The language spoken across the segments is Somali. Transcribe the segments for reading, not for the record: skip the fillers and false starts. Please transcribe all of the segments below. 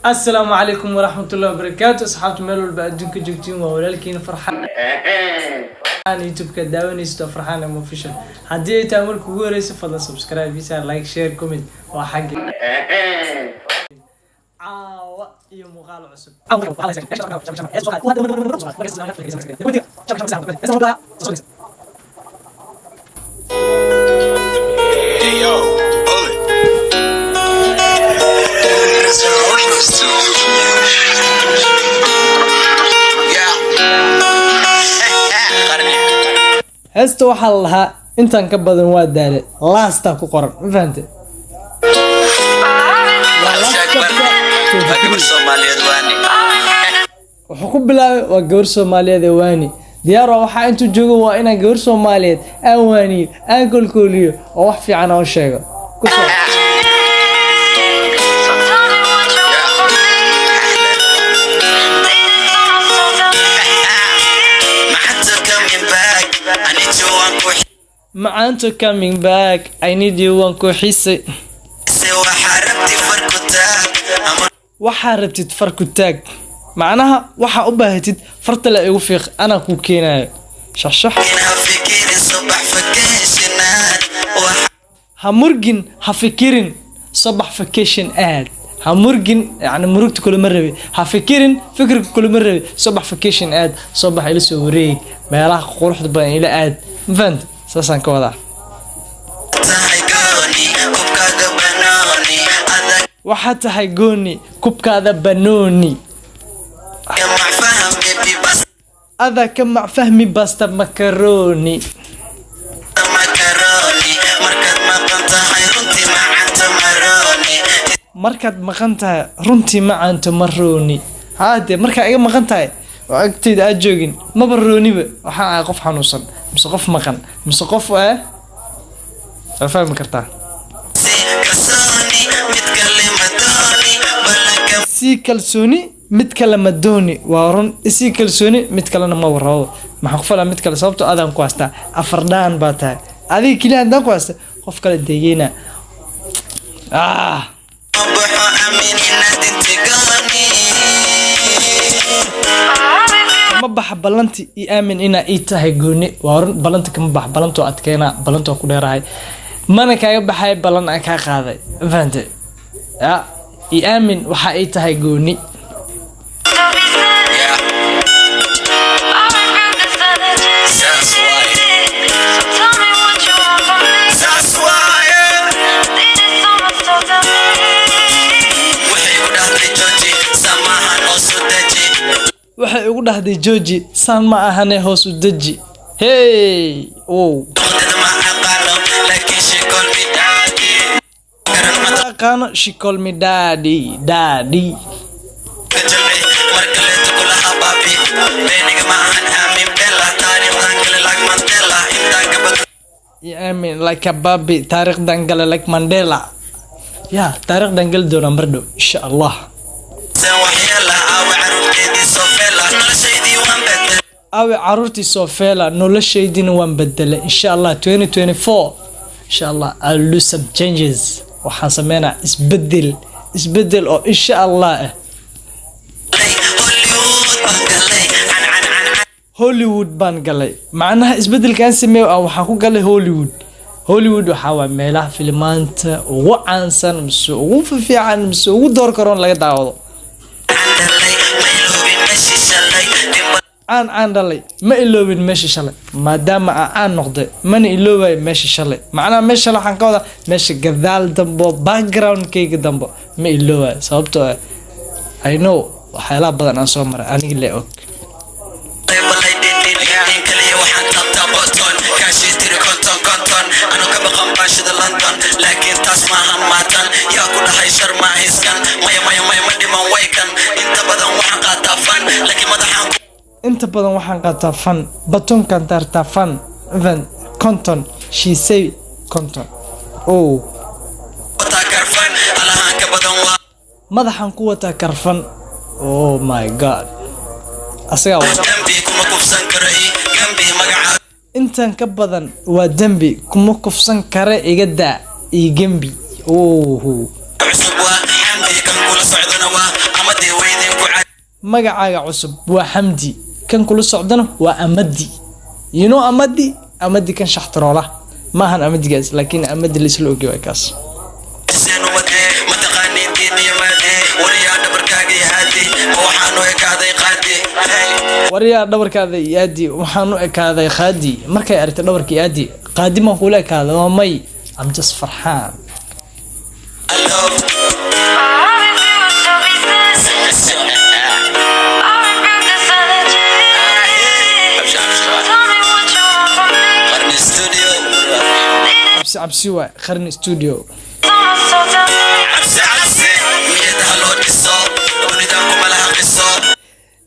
السلام عليكم ورحمة الله وبركاته. أصحابتي ميلو البعدين كجوتين وولالكين فرحان يوتيوب كداون يستو فرحان أم اوفيشال. هدي تعمل كوغوري فضل سبسكرايب يسار لايك شير كومنت وحقي iyo muuqaal cusub heesta waxaa la lahaa intaan ka badan waa daale laastaa ku qoran ma fahante wuxuu ku bilaabay waa gabar Soomaaliyeed ee waani diyaar waxaa intuu joogo waa inaan gabar Soomaaliyeed aan waaniyo aan kolkooliyo oo wax fiican oo sheego ku soo macaanto coming back I need you waan ku xisay waxaa rabtid farku taag macnaha waxaa u baahatid farta la igu fiiq ana ku keenayo shaxshax ha murgin ha fikirin subax vacation aad ha murgin yani murugta kula ma rabi ha fikirin fikirka kula ma rabi subax vacation aad subax ila soo wareeg meelaha quruxda badan ila aad fahant saasan ka wadaa waxaa tahay gooni kubkaada banooni ada ka macfahmi basta macaroni markaad maqan tahay runtii macaanto maroni haade markaa iga maqan tahay oo agteeda aad joogin maba rooniba waxaa ahay qof xanuunsan mise qof maqan mise qof fahmi kartaa si kalsooni mid kale ma dooni waa run si kalsooni mid kalena ma warabo maxaa ku falaa mid kale sababtoo aadaan ku haystaa afardaan baa tahay adiga kaliya haddaan ku haysta qof kale deegeena ma baxa ballanti ii aamin inaa ii tahay gooni waa run ballanta kama bax ballantoo adkeena ballantoo ku dheerahay mana kaaga baxay ballan aan kaa qaaday fahante ii aamin waxaa ii tahay gooni waxay ugu dhahday Jooji saan ma ahane hoos u daji hey aqaano she call me daddy I mean like a baby taariikh dangale like Mandela taariikh dangal doona mardo insha Allah awe caruurtii soo feela noloshaydina waan bedelay insha Allah 2024 insha Allah I'll do some changes waxaan sameynaa isbedel oo insha Allah Hollywood baan galay macnaha isbedelkan sameeyo waxaan ku galay Hollywood waxa waa meelaha filmaanta ugu caansan mise ugu fiican mise ugu door karoon laga daawado aan dhalay ma iloobin meesha shalay maadaama aan noqday mana iloobay meesha shalay macnaha meesha waxaan ka wadaa meesha gadaal dambo background kayga dambo ma iloobay sababtoo I know waxyaalaha badan aan soo maray aniga la og inta badan waxaan qaataa fan batonkan tartaa fan even conton she say conton madaxan ku wataa karfan oh my god asaga intan ka badan waa dambi kuma kufsan kare iga daa ii gambi magacaaga cusub waa Xamdi kan kula socdana waa Amadi you know Amadi kan shaxtaroola maahan Amadigaas laakiin Amadi la isla ogyahay kaas wariyaa dhabarkaada yaadi waxaan u ekaaday qaadi markay aragtay dhabarka yaadi qaadi ma kula ekaaday waa may I'm just farxaan عبسي وخرني استوديو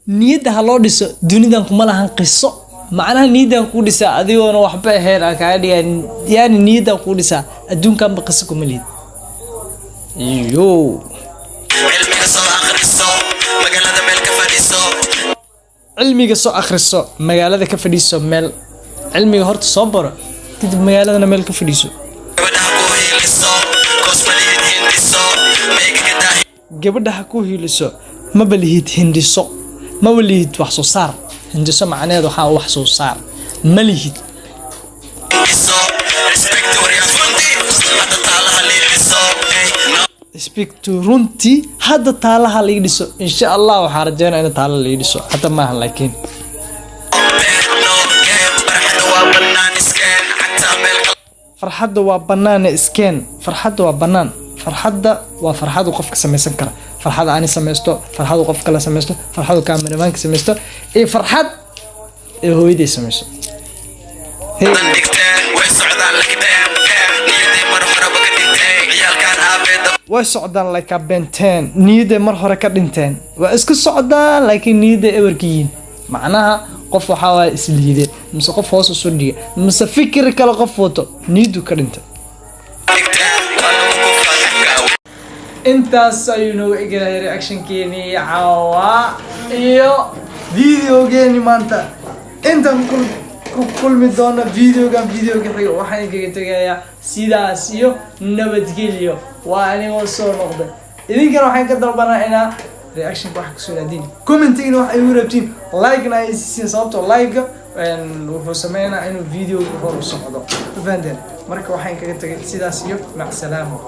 نيدها لو ديسو دنيدان كما لهان قصه معناها نيدان كو ديسا اديغونا waxba heer ka dhigan yani niyada ku dhisa adduunkan ba qiso kuma leed yo cilmiga soo akhriso magaalada ka fadhiiso meel cilmiga horta soo baro kadib magaalada meel ka fadhiiso gabadha ku hiiliso ma balihid hindiso ma walihid wax soo saar hindiso macnaheedu waxa wax soo saar ma lihid speak to runti hada taalaha la dhiso insha Allah waxa rajaynaa in taalaha la dhiso hada ma ahan laakiin farxadda waa banaan iskeen farxadda waa banaan farxadda waa farxadu qofka sameeysan kara farxad aan sameeysto farxadu qof kale sameeysto farxadu kaamiramanka sameeysto ee farxad ee hooyadii sameeyso way socdaan like a benteen niyada mar hore ka dhinteen waa isku socdaan laakiin niyada ewerkiin macnaha qof waxa waa isliide mise qof hoos u soo dhiga mise fikir kale qof wato niidu ka dhinta intaas ayuu igala reaction keeni caawa iyo video geeni maanta intan kulmi doona videoga xiga waxaan kaga tagayaa sidaas iyo nabadgelyo waa anigoo soo noqday idinkana waxaan ka dalbanaa inaa reaction wax ku soo naadin commenting wax ay u rabtiin like na ay siin sababtoo like wuxuu sameeynaa inuu video hor u socdo fahantay marka waxaan kaga tagay sidaas iyo mac salaamo